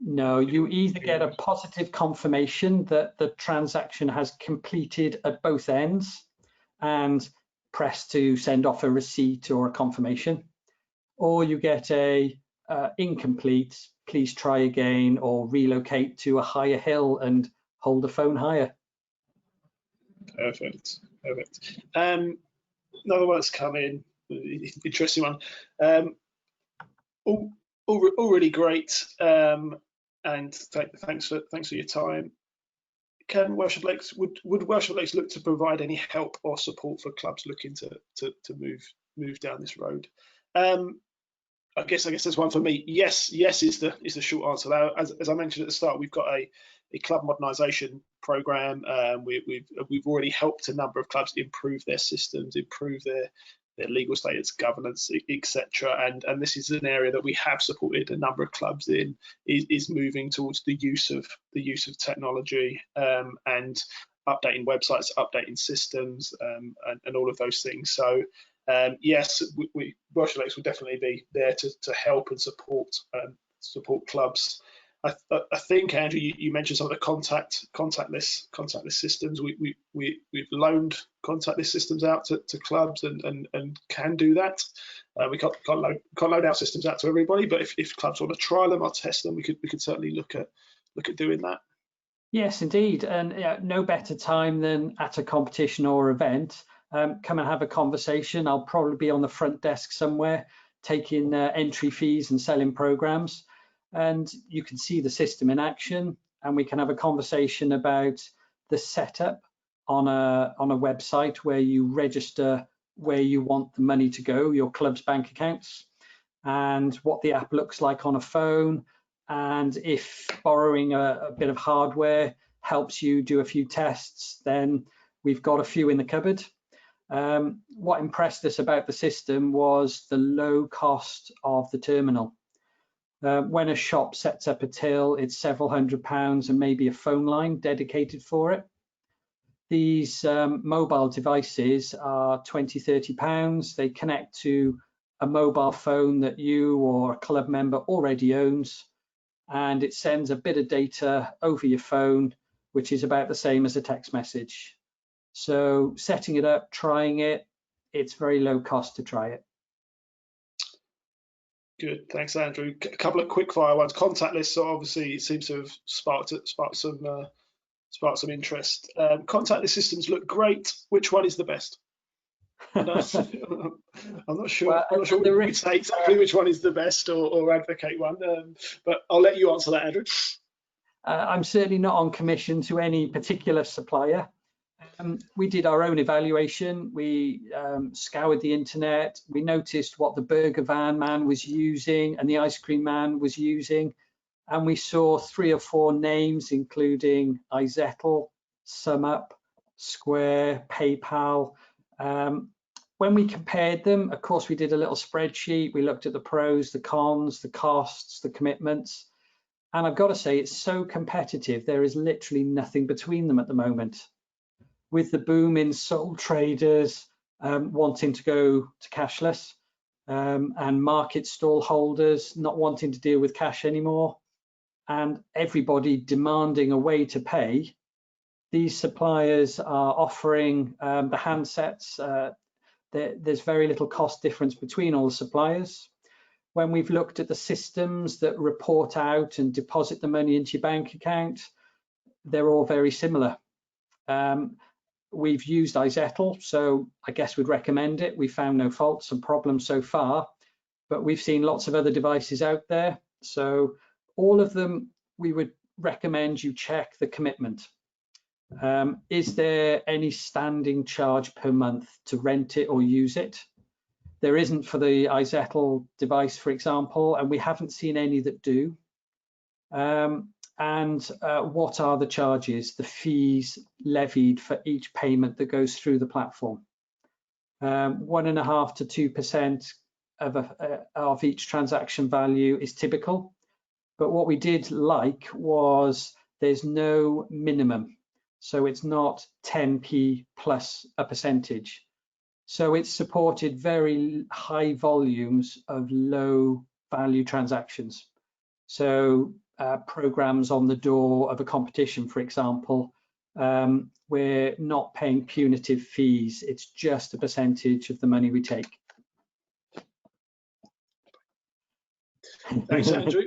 B: No, you either get a positive confirmation that the transaction has completed at both ends and press to send off a receipt or a confirmation, or you get a incomplete, please try again, or relocate to a higher hill and hold the phone higher.
A: Perfect. Another one that's come in, interesting one. All really great, and thanks for your time. Can Welsh Lakes would Welsh Lakes look to provide any help or support for clubs looking to move down this road? I guess there's one for me. Yes is the short answer. Now, as I mentioned at the start, we've got a club modernisation program. We've already helped a number of clubs improve their systems, improve their legal status, governance, etc. And this is an area that we have supported a number of clubs in, is moving towards the use of technology. And updating websites, updating systems, and all of those things. So yes, Welsh Athletics will definitely be there to help and support clubs. I think, Andrew, you mentioned some of the contactless systems. We've loaned contactless systems out to clubs and can do that. We can't loan our systems out to everybody, but if clubs want to trial them or test them, we could certainly look at doing that.
B: Yes, indeed, and no better time than at a competition or event. Come and have a conversation. I'll probably be on the front desk somewhere, taking entry fees and selling programs. And you can see the system in action, and we can have a conversation about the setup on a website where you register where you want the money to go, your club's bank accounts, and what the app looks like on a phone. And if borrowing a bit of hardware helps you do a few tests, then we've got a few in the cupboard. What impressed us about the system was the low cost of the terminal. When a shop sets up a till, it's several £100s and maybe a phone line dedicated for it. These mobile devices are £20–30. They connect to a mobile phone that you or a club member already owns, and it sends a bit of data over your phone, which is about the same as a text message. So setting it up, trying it, it's very low cost to try it.
A: Good, thanks, Andrew. A couple of quick fire ones. Contactless, so obviously it seems to have sparked some interest. Contactless systems look great. Which one is the best? I'm not sure.
B: Well,
A: I'm not sure we would say exactly which one is the best or advocate one, but I'll let you answer that, Andrew.
B: I'm certainly not on commission to any particular supplier. We did our own evaluation. We scoured the internet. We noticed what the burger van man was using and the ice cream man was using. And we saw 3 or 4 names, including iZettle, SumUp, Square, PayPal. When we compared them, of course, we did a little spreadsheet. We looked at the pros, the cons, the costs, the commitments. And I've got to say, it's so competitive. There is literally nothing between them at the moment. With the boom in sole traders wanting to go to cashless and market stall holders not wanting to deal with cash anymore, and everybody demanding a way to pay, these suppliers are offering the handsets. There's very little cost difference between all the suppliers. When we've looked at the systems that report out and deposit the money into your bank account, they're all very similar. We've used iZettle, so I guess we'd recommend it. We found no faults and problems so far, but we've seen lots of other devices out there. So all of them, we would recommend you check the commitment. Is there any standing charge per month to rent it or use it? There isn't for the iZettle device, for example, and we haven't seen any that do. And what are the charges, the fees levied for each payment that goes through the platform? 1.5% to 2% of each transaction value is typical. But what we did like was there's no minimum. So it's not 10p plus a percentage. So it's supported very high volumes of low value transactions. So programs on the door of a competition, for example, we're not paying punitive fees. It's just a percentage of the money we take.
A: Thanks, Andrew.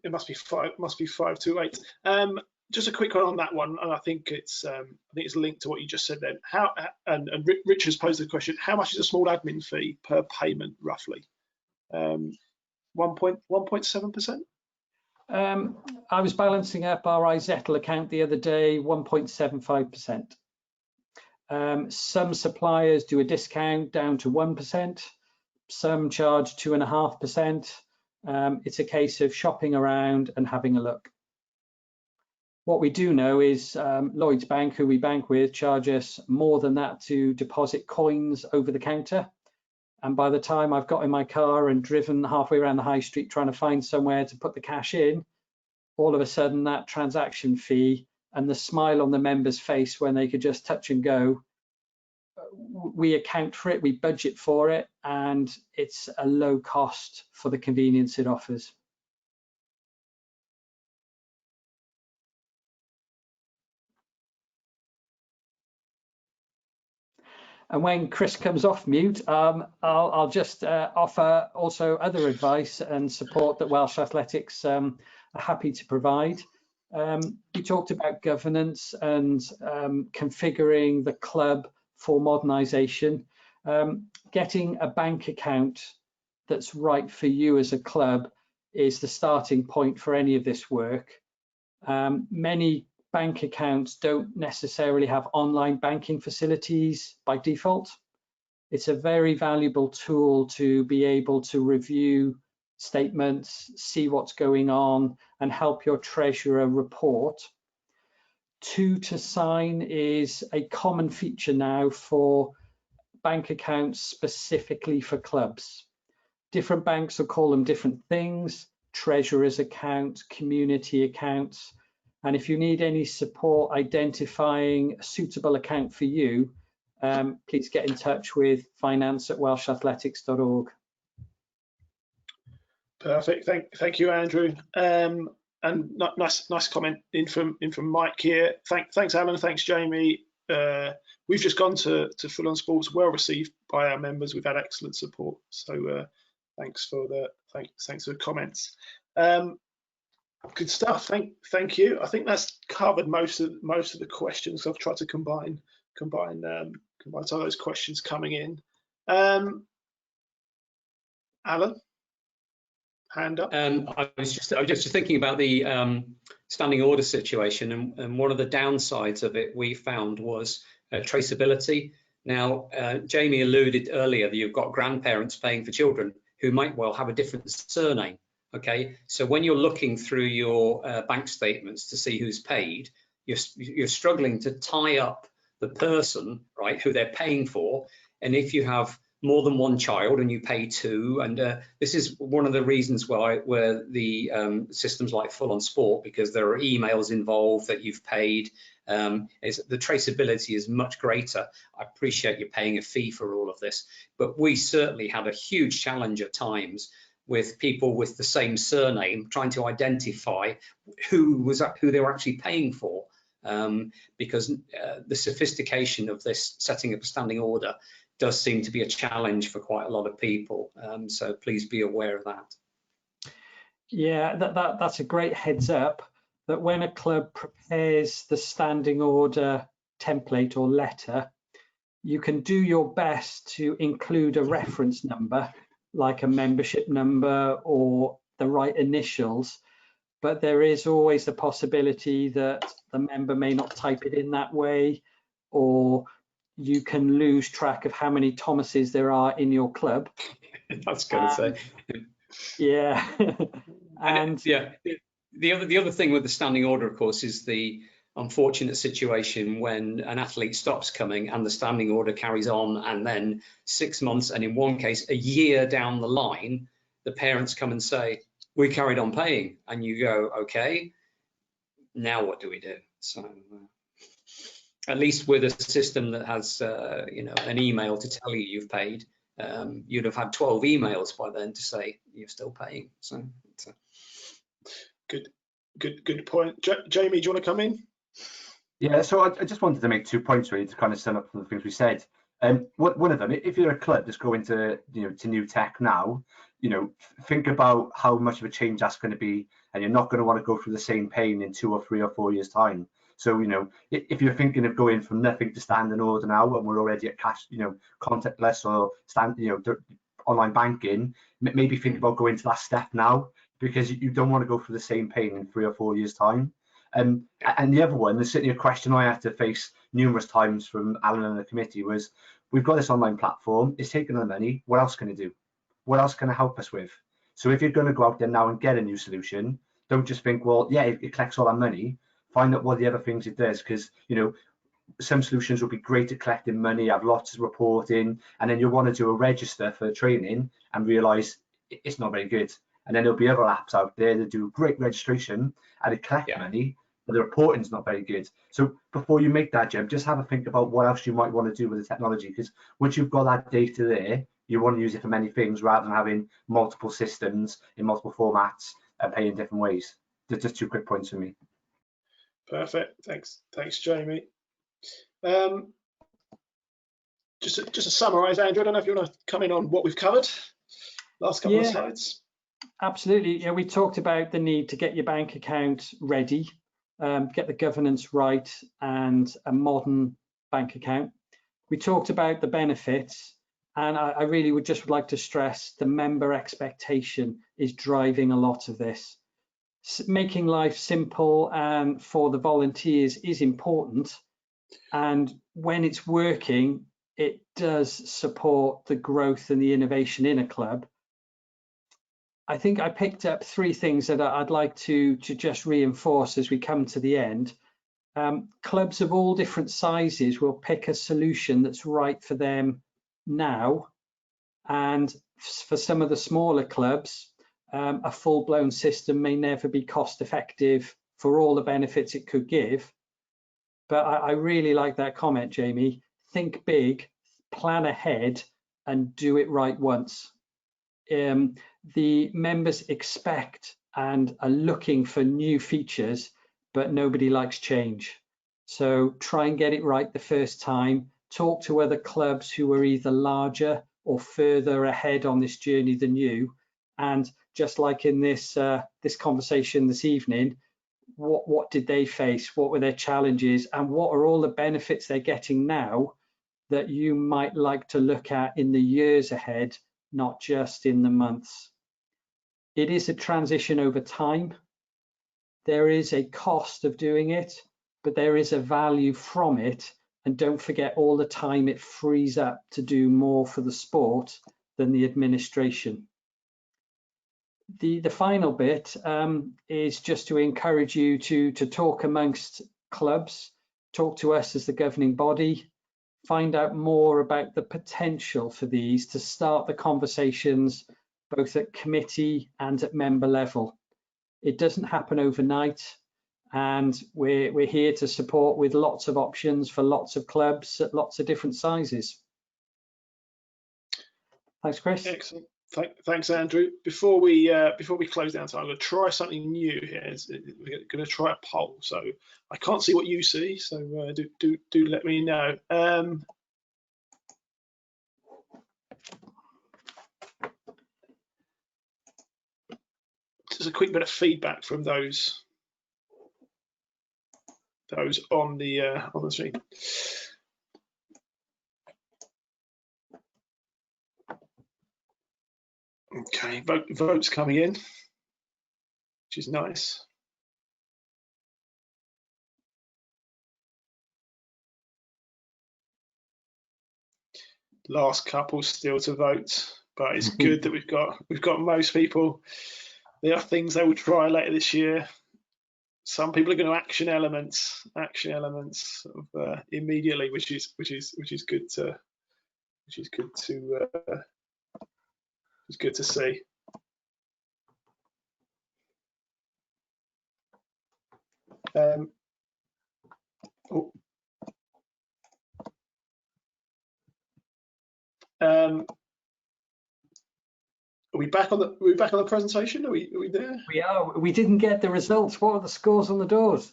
A: It must be 5 to 8. Just a quick one on that one, and I think it's linked to what you just said then. And Rich has posed the question: how much is a small admin fee per payment, roughly? 1.7%.
B: I was balancing up our iZettle account the other day, 1.75%. Some suppliers do a discount down to 1%. Some charge 2.5%. It's a case of shopping around and having a look. What we do know is Lloyds Bank, who we bank with, charge us more than that to deposit coins over the counter. And by the time I've got in my car and driven halfway around the high street trying to find somewhere to put the cash in, all of a sudden that transaction fee and the smile on the member's face when they could just touch and go. We account for it, we budget for it, and it's a low cost for the convenience it offers. And when Chris comes off mute, I'll just offer also other advice and support that Welsh Athletics are happy to provide. We talked about governance and configuring the club for modernisation. Getting a bank account that's right for you as a club is the starting point for any of this work. Many bank accounts don't necessarily have online banking facilities by default. It's a very valuable tool to be able to review statements, see what's going on, and help your treasurer report. 2 to sign is a common feature now for bank accounts specifically for clubs. Different banks will call them different things: treasurer's account, community accounts. And if you need any support identifying a suitable account for you, please get in touch with finance@welshathletics.org.
A: Perfect. Thank you, Andrew. And nice comment in from Mike here. Thanks, Alan. Thanks, Jamie. We've just gone to Full On Sports, well received by our members. We've had excellent support. So thanks for the comments. Good stuff. Thank you. I think that's covered most of the questions. I've tried to combine some of those questions coming in. Alan, hand up.
C: I was just thinking about the standing order situation, and one of the downsides of it we found was traceability. Now, Jamie alluded earlier that you've got grandparents paying for children who might well have a different surname. Okay, so when you're looking through your bank statements to see who's paid, you're struggling to tie up the person, right, who they're paying for. And if you have more than one child and you pay 2, and this is one of the reasons where the systems like Full On Sport, because there are emails involved that you've paid, the traceability is much greater. I appreciate you paying a fee for all of this, but we certainly had a huge challenge at times with people with the same surname trying to identify who they were actually paying for, because the sophistication of this setting up a standing order does seem to be a challenge for quite a lot of people. So please be aware of that.
B: Yeah, that's a great heads up, that when a club prepares the standing order template or letter, you can do your best to include a reference number, like a membership number or the right initials, but there is always the possibility that the member may not type it in that way, or you can lose track of how many Thomases there are in your club.
C: That's going to say.
B: Yeah. And
C: yeah, the other thing with the standing order, of course, is the unfortunate situation when an athlete stops coming and the standing order carries on, and then 6 months, and in one case a year down the line, the parents come and say, we carried on paying, and you go, okay, now what do we do? So at least with a system that has an email to tell you you've paid, you'd have had 12 emails by then to say you're still paying. So it's
A: good point. Jamie, do you want to come in?
D: Yeah, so I just wanted to make 2 points really to kind of sum up the things we said. One of them, if you're a club that's going to to new tech now, think about how much of a change that's going to be, and you're not going to want to go through the same pain in 2 or 3 or 4 years time. So if you're thinking of going from nothing to standing order now, and we're already at cash, contactless or online banking, maybe think about going to that step now, because you don't want to go through the same pain in 3 or 4 years time. And the other one, there's certainly a question I had to face numerous times from Alan and the committee, was we've got this online platform, it's taking our money, what else can it do? What else can it help us with? So if you're going to go out there now and get a new solution, don't just think, well, yeah, it collects all our money. Find out what the other things it does, because some solutions will be great at collecting money, have lots of reporting, and then you'll want to do a register for training and realize it's not very good. And then there'll be other apps out there that do great registration and they collect money, but the reporting's not very good. So before you make that jump, just have a think about what else you might want to do with the technology, because once you've got that data there, you want to use it for many things rather than having multiple systems in multiple formats and pay in different ways. Just 2 quick points for me.
A: Perfect. Thanks, Jamie. Just to summarise, Andrew, I don't know if you want to come in on what we've covered. Last couple of slides.
B: Absolutely. Yeah, we talked about the need to get your bank account ready, get the governance right, and a modern bank account. We talked about the benefits, and I really would like to stress the member expectation is driving a lot of this. Making life simple and for the volunteers is important, and when it's working, it does support the growth and the innovation in a club. I think I picked up 3 things that I'd like to just reinforce as we come to the end. Clubs of all different sizes will pick a solution that's right for them now, and for some of the smaller clubs, a full-blown system may never be cost effective for all the benefits it could give. But I really like that comment, Jamie. Think big, plan ahead, and do it right once. The members expect and are looking for new features, but nobody likes change. So try and get it right the first time. Talk to other clubs who are either larger or further ahead on this journey than you. And just like in this this conversation this evening, what did they face? What were their challenges? And what are all the benefits they're getting now that you might like to look at in the years ahead, not just in the months? It is a transition over time. There is a cost of doing it, but there is a value from it. And don't forget all the time it frees up to do more for the sport than the administration. The final bit is just to encourage you to talk amongst clubs, talk to us as the governing body, find out more about the potential for these to start the conversations both at committee and at member level. It doesn't happen overnight, and we're here to support with lots of options for lots of clubs at lots of different sizes. Thanks, Chris.
A: Excellent. Thanks, Andrew. Before we close down, so I'm going to try something new here. We're going to try a poll. So I can't see what you see, so do let me know. Just a quick bit of feedback from those on the screen. Okay, votes coming in, which is nice. Last couple still to vote, but it's good that we've got most people. There are things they will try later this year. Some people are going to action elements of, immediately, which is good to see. Are we back on the presentation? Are we there?
B: We are. We didn't get the results. What are the scores on the doors?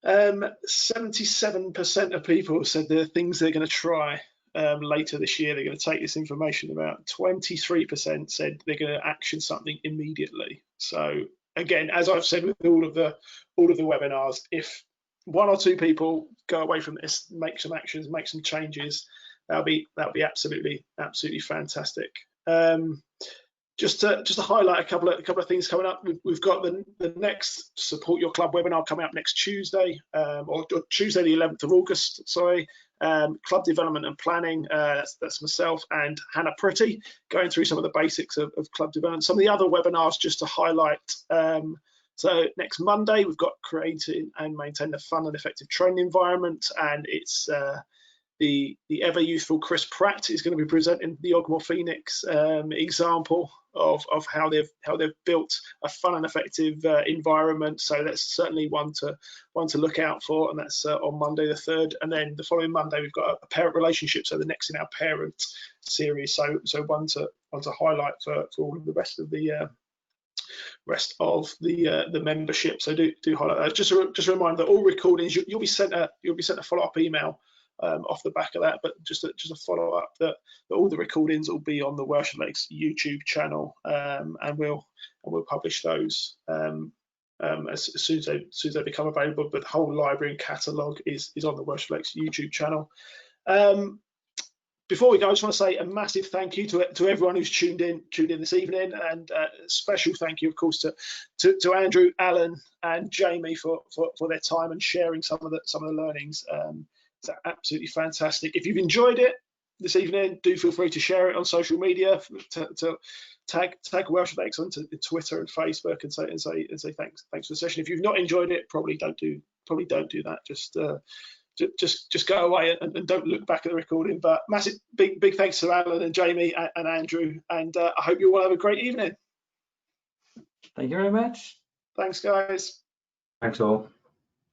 A: 77% of people said there are things they're going to try later this year. They're going to take this information. About 23% said they're going to action something immediately. So again, as I've said with all of the webinars, if 1 or 2 people go away from this, make some actions, make some changes, that'll be absolutely fantastic. Just to highlight a couple of things coming up, we've got the next Support Your Club webinar coming up next Tuesday, or Tuesday the 11th of August, sorry. Club development and planning, that's myself and Hannah Pretty, going through some of the basics of club development. Some of the other webinars just to highlight, so next Monday we've got creating and maintain a fun and effective training environment, and it's the ever youthful Chris Pratt is going to be presenting the Ogmore Phoenix example of how they've built a fun and effective environment. So that's certainly one to look out for, and that's on Monday the 3rd. And then the following Monday we've got a parent relationship, so the next in our parent series. So one to highlight for all of the rest of the membership. So do highlight that. Just a reminder that all recordings you'll be sent a follow-up email off the back of that, but just a follow-up that all the recordings will be on the Welsh Lakes YouTube channel, and we'll publish those as soon as they become available. But the whole library and catalogue is on the Welsh Lakes YouTube channel. Before we go, I just want to say a massive thank you to everyone who's tuned in this evening, and a special thank you, of course, to Andrew, Alan, and Jamie for their time and sharing some of the learnings. It's absolutely fantastic. If you've enjoyed it this evening, do feel free to share it on social media, to tag Welsh Lakes onto Twitter and Facebook, and say thanks for the session. If you've not enjoyed it, probably don't do that. Just go away and don't look back at the recording. But massive big thanks to Alan and Jamie and Andrew, and I hope you all have a great evening.
B: Thank you very much.
A: Thanks, guys.
D: Thanks all.